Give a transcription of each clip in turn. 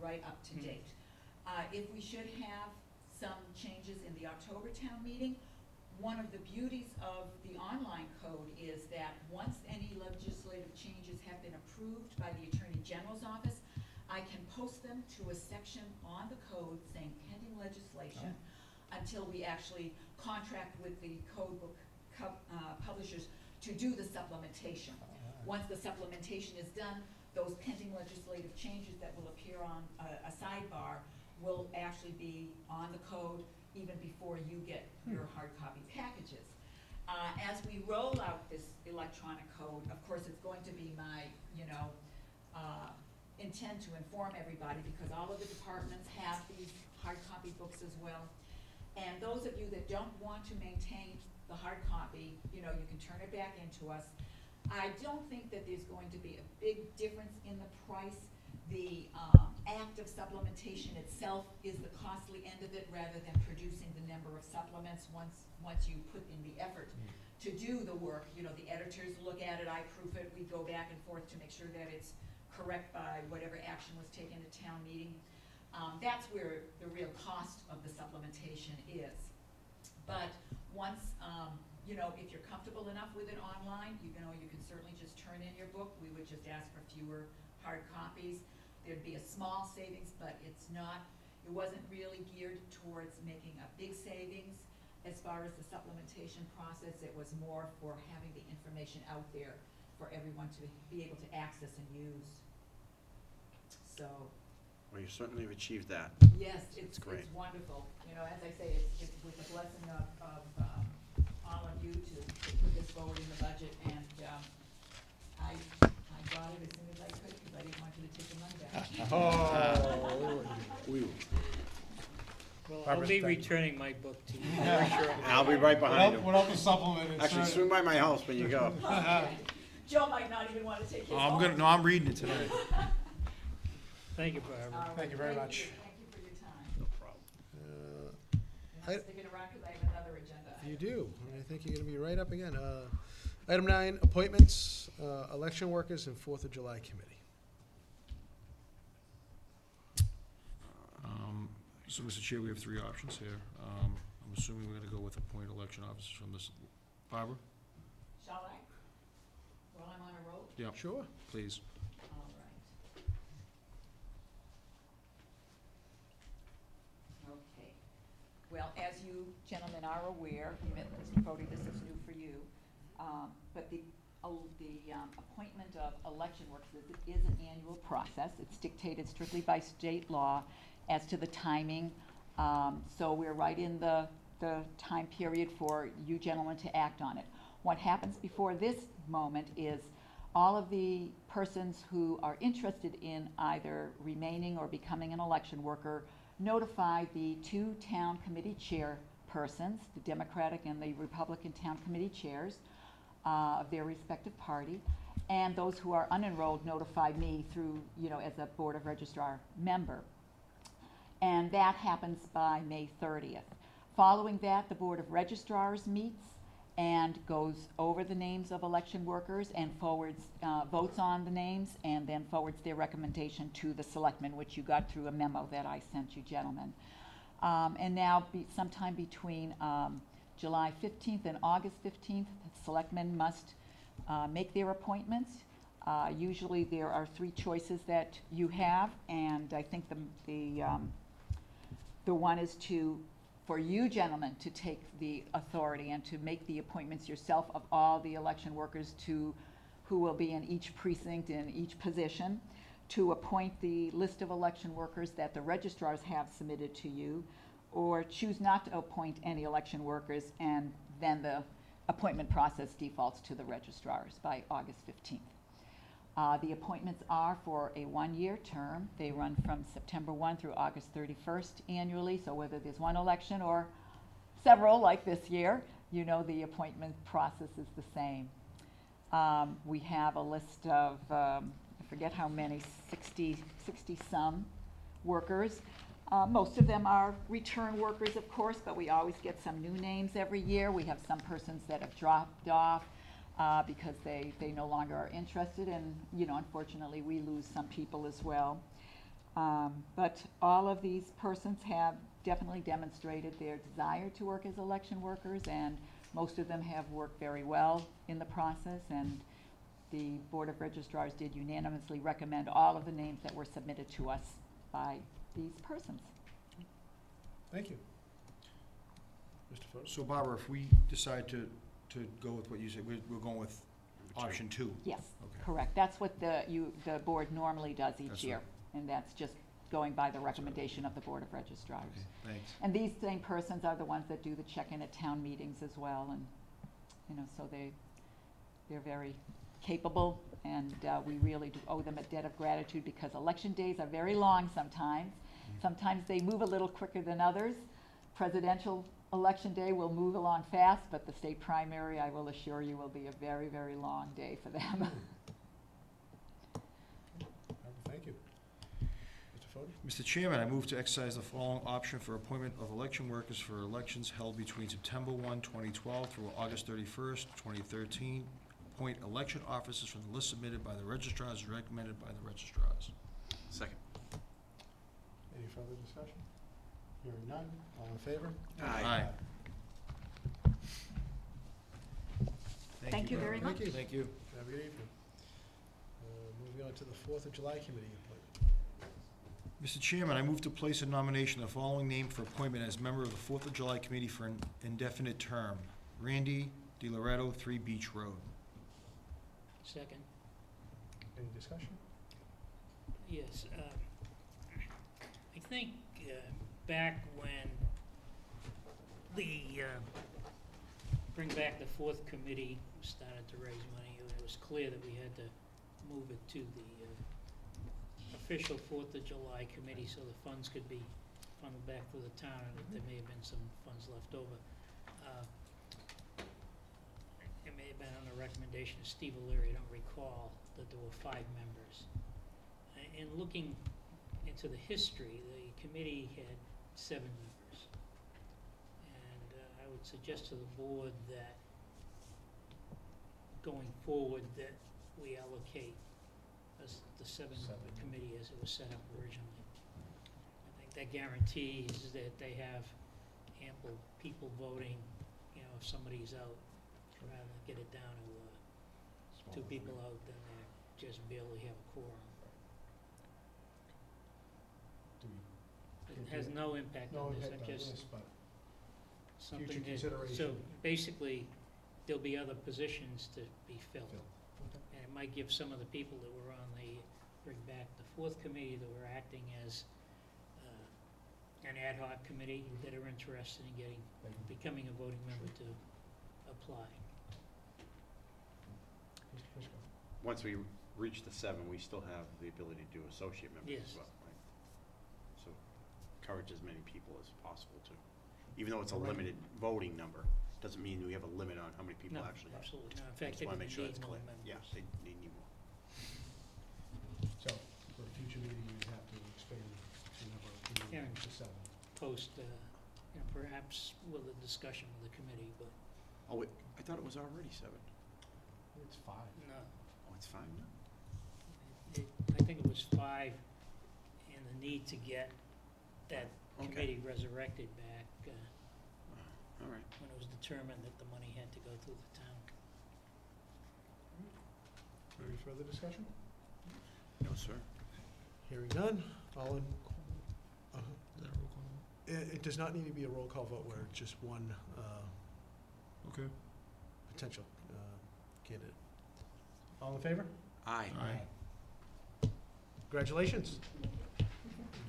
right up to date. If we should have some changes in the October town meeting, one of the beauties of the online code is that once any legislative changes have been approved by the Attorney General's office, I can post them to a section on the code saying pending legislation until we actually contract with the code book publishers to do the supplementation. Once the supplementation is done, those pending legislative changes that will appear on a sidebar will actually be on the code even before you get your hard copy packages. As we roll out this electronic code, of course it's going to be my, intent to inform everybody, because all of the departments have these hard copy books as well. And those of you that don't want to maintain the hard copy, you can turn it back into us. I don't think that there's going to be a big difference in the price. The act of supplementation itself is the costly end of it, rather than producing the number of supplements once you put in the effort to do the work. The editors look at it, I proof it, we go back and forth to make sure that it's correct by whatever action was taken at town meeting. That's where the real cost of the supplementation is. But once, if you're comfortable enough with it online, you can certainly just turn in your book. We would just ask for fewer hard copies. There'd be a small savings, but it wasn't really geared towards making a big savings as far as the supplementation process. It was more for having the information out there for everyone to be able to access and use. So. Well, you certainly have achieved that. Yes, it's great. It's wonderful. As I say, it's with the blessing of all of you to put this forward in the budget, and I got it as soon as I could, because I didn't want you to take the money back. Well, I'll Barbara, be thank you. returning my book to you. For sure. I'll be right behind you. Without the supplement, it's Actually, swing by my house when you go. Okay. Joe might not even want to take his home. I'm reading it tonight. Thank you, Barbara. All right, Thank you very much. Thank you for your time. No problem. And I'm sticking around because I have another agenda. You do. I think you're going to be right up again. Item 9, appointments, election workers, and 4th of July committee. So, Mr. Chair, we have 3 options here. I'm assuming we're going to go with appoint election officers from this. Barbara? Shall I? While I'm on a roll? Yeah, Sure. please. All right. Okay. Well, as you gentlemen are aware, Mr. Fode, this is new for you, but the appointment of election workers is an annual process. It's dictated strictly by state law as to the timing. So we're right in the time period for you gentlemen to act on it. What happens before this moment is all of the persons who are interested in either remaining or becoming an election worker notify the 2 town committee chairpersons, the Democratic and the Republican town committee chairs of their respective party, and those who are unenrolled notify me through, as a Board of Registrar member. And that happens by May 30th. Following that, the Board of Registrars meets and goes over the names of election workers and forwards, votes on the names, and then forwards their recommendation to the Selectmen, which you got through a memo that I sent you gentlemen. And now, sometime between July 15th and August 15th, the Selectmen must make their appointments. Usually there are 3 choices that you have, and I think the one is for you gentlemen to take the authority and to make the appointments yourself of all the election workers who will be in each precinct in each position, to appoint the list of election workers that the registrars have submitted to you, or choose not to appoint any election workers, and then the appointment process defaults to the registrars by August 15th. The appointments are for a 1-year term. They run from September 1 through August 31st annually, so whether there's one election or several like this year, the appointment process is the same. We have a list of, I forget how many, 60 some workers. Most of them are return workers, of course, but we always get some new names every year. We have some persons that have dropped off because they no longer are interested, and unfortunately we lose some people as well. But all of these persons have definitely demonstrated their desire to work as election workers, and most of them have worked very well in the process, and the Board of Registrars did unanimously recommend all of the names that were submitted to us by these persons. Thank you. Mr. Fode? So Barbara, if we decide to go with what you said, we're going with option 2? Yes, Okay. correct. That's what the board normally does each That's year. right. And that's just going by the recommendation of the Board of Registrars. Okay, thanks. And these same persons are the ones that do the check-in at town meetings as well, and, so they're very capable, and we really do owe them a debt of gratitude, because election days are very long sometimes. Sometimes they move a little quicker than others. Presidential election day will move along fast, but the state primary, I will assure you, will be a very, very long day for them. Thank you. Mr. Fode? Mr. Chairman, I move to exercise the following option for appointment of election workers for elections held between September 1, 2012 through August 31st, 2013. Appoint election officers from the list submitted by the registrars as recommended by the registrars. Second. Any further discussion? Hearing none, all in favor? Aye. Thank you very much. Thank you. Thank you. Have a good evening. Moving on to the 4th of July Committee appointment. Mr. Chairman, I move to place a nomination of the following name for appointment as member of the 4th of July Committee for an indefinite term. Randy DiLoretto, 3 Beach Road. Second. Any discussion? Yes, I think back when the Bring Back the Fourth Committee started to raise money, it was clear that we had to move it to the official 4th of July committee so the funds could be funneled back through the town, and that there may have been some funds left over. It may have been on the recommendation of Steve O'Leary, I don't recall, that there were 5 members. In looking into the history, the committee had 7 members. And I would suggest to the board that going forward that we allocate the 7-member committee as it was set up originally. I think that guarantees that they have ample people voting, if somebody's out, rather than get it down to 2 people out, then they just barely have a quorum. It has no impact No on this, impact I'm on just this, but something future that, consideration. so basically, there'll be other positions to be filled. Okay. And it might give some of the people that were on the Bring Back the Fourth Committee that were acting as an ad hoc committee that are interested in becoming a voting member to apply. Mr. Fishko? Once we reach the 7, we still have the ability to do associate members Yes. as well, right? So encourage as many people as possible to, even though it's a limited voting number, doesn't mean we have a limit on how many people No, actually. absolutely not. In I fact, just they wanna would make sure need that's more clear. members. Yeah, they need more. So, for a future meeting, you'd have to expand the number of Yeah. committees to 7. Post, perhaps with a discussion with the committee, but Oh, wait, I thought it was already 7. It's 5. no. Oh, it's 5 now? I think it was 5, and the need to get that Okay. committee resurrected back All right. when it was determined that the money had to go through the town. Any further discussion? No, sir. Hearing none, all in, Is that a roll call? it does not need to be a roll call vote where it's just one Okay. potential candidate. All in favor? Aye. Aye. Congratulations.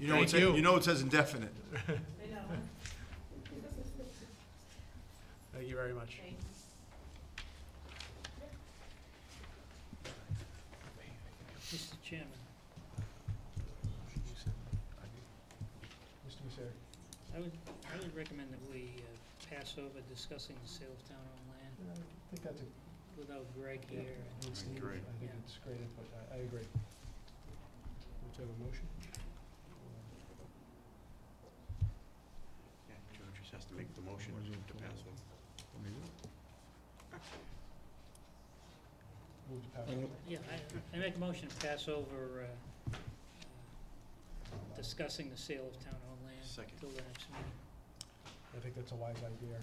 You know, Thank you. you know it says indefinite. Thank you very much. Mr. Chairman, Mr. Misery. I would recommend that we pass over discussing the sale of town-owned land I think that's a without Greg here. good statement. Great. I think Yeah. it's great input. I agree. Let's have a motion. Yeah, George just has to make the motion What is it? to pass over. Move to pass I over. Yeah, I make a motion to pass over discussing the sale of town-owned land Second. till the next meeting. I think that's a wise idea.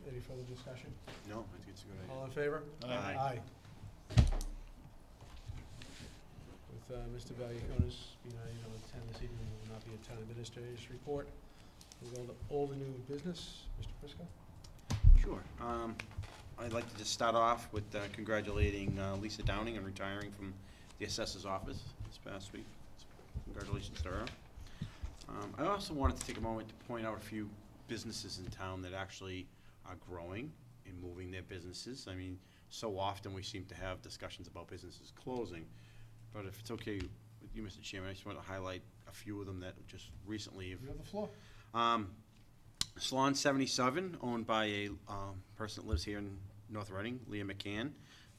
Any further discussion? No, I think it's a good idea. All in favor? Aye. With Mr. Valiakonis being unable to attend this evening, will not be a town administrator's report. We'll go to old and new business. Mr. Prisco? Sure. I'd like to just start off with congratulating Lisa Downing on retiring from the assessor's office this past week. Congratulations to her. I also wanted to take a moment to point out a few businesses in town that actually are growing and moving their businesses. I mean, so often we seem to have discussions about businesses closing, but if it's okay with you, Mr. Chairman, I just want to highlight a few of them that just recently have You have the floor. Salon 77, owned by a person that lives here in North Reading, Leah McCann.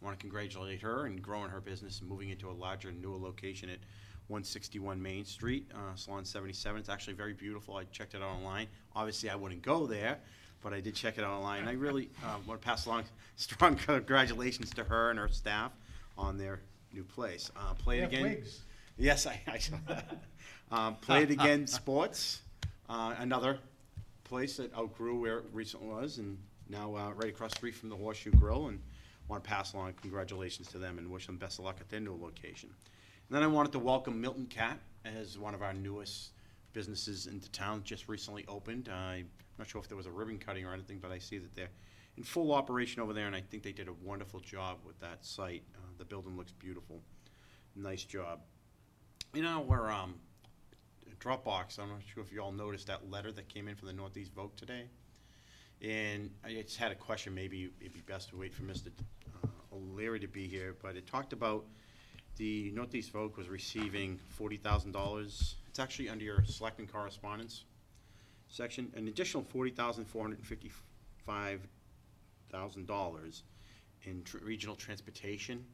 I want to congratulate her in growing her business and moving into a larger, newer location at 161 Main Street, Salon 77. It's actually very beautiful. I checked it out online. Obviously, I wouldn't go there, but I did check it out online. I really want to pass along strong congratulations to her and her staff on their new place. Play It They have Again. wigs. Yes, I Play It Again Sports, another place that outgrew where it recently was, and now right across the street from the Horseshoe Grill, and want to pass along congratulations to them and wish them best of luck at their new location. And then I wanted to welcome Milton Cat as one of our newest businesses into town, just recently opened. I'm not sure if there was a ribbon cutting or anything, but I see that they're in full operation over there, and I think they did a wonderful job with that site. The building looks beautiful. Nice job. You know, we're Dropbox, I'm not sure if you all noticed that letter that came in from the Northeast Vote today. And I just had a question, maybe it'd be best to wait for Mr. O'Leary to be here, but it talked about the Northeast Vote was receiving $40,000. It's actually under your Selectman correspondence section, an additional $40,455,000 in regional transportation.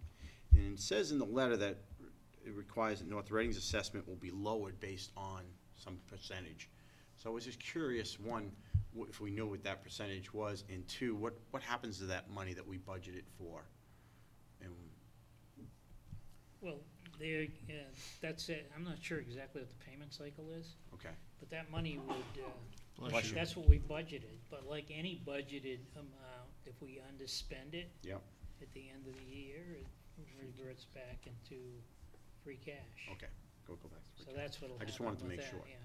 And it says in the letter that it requires that North Reading's assessment will be lowered based on some percentage. So I was just curious, one, if we knew what that percentage was, and two, what happens to that money that we budgeted for? And Well, there, that's it. I'm not sure exactly what the payment cycle is, okay, but that money would, Bless you. that's what we budgeted. But like any budgeted amount, if we underspend it yep, at the end of the year, it reverts back into free cash. okay, go back. So that's what'll I happen just wanted to with make that, sure. yeah.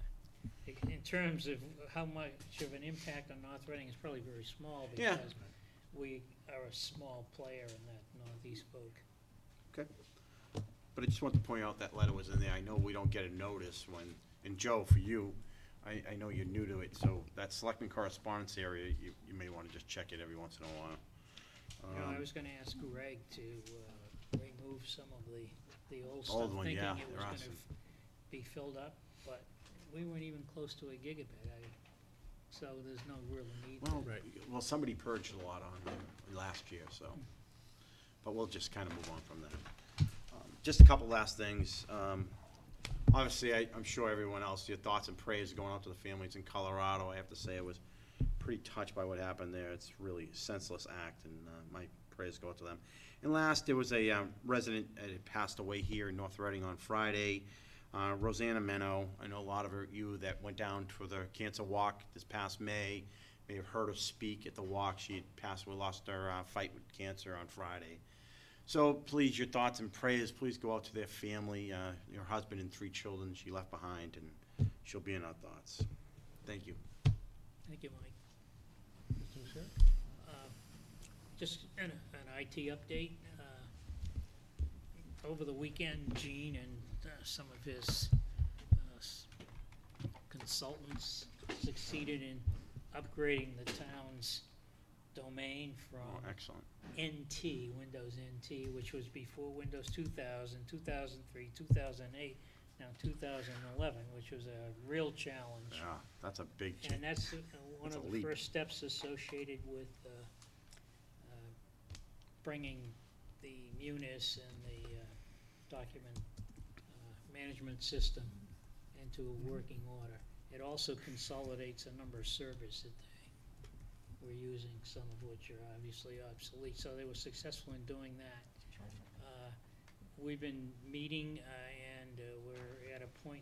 In terms of how much of an impact on North Reading, it's probably very small Yeah. because we are a small player in that Northeast Vogue. Okay. But I just want to point out that letter was in there. I know we don't get a notice when, and Joe, for you, I know you're new to it, so that Selectman correspondence area, you may want to just check it every once in a while. You know, I was gonna ask Greg to remove some of the old stuff, Old one, thinking yeah, it was there are gonna some. be filled up, but we weren't even close to a gigabit, so there's no real need. Well, Right. well, somebody purged a lot on them last year, so, but we'll just kind of move on from that. Just a couple last things. Obviously, I'm sure everyone else, your thoughts and prayers are going out to the families in Colorado. I have to say, I was pretty touched by what happened there. It's really a senseless act, and my prayers go out to them. And last, there was a resident that had passed away here in North Reading on Friday, Rosanna Meno. I know a lot of you that went down for the cancer walk this past May may have heard her speak at the walk. She had passed, we lost her fight with cancer on Friday. So please, your thoughts and prayers, please go out to their family, your husband and 3 children she left behind, and she'll be in our thoughts. Thank you. Thank you, Mike. Mr. O'Shea? Just an IT update. Over the weekend, Gene and some of his consultants succeeded in upgrading the town's domain Oh, from excellent. NT, Windows NT, which was before Windows 2000, 2003, 2008, now 2011, which was a real challenge. Yeah, that's a big change. And that's one That's of a the leap. first steps associated with bringing the Munis and the document management system into a working order. It also consolidates a number of servers that they were using, some of which are obviously obsolete. So they were successful in doing that. We've been meeting and we're at a point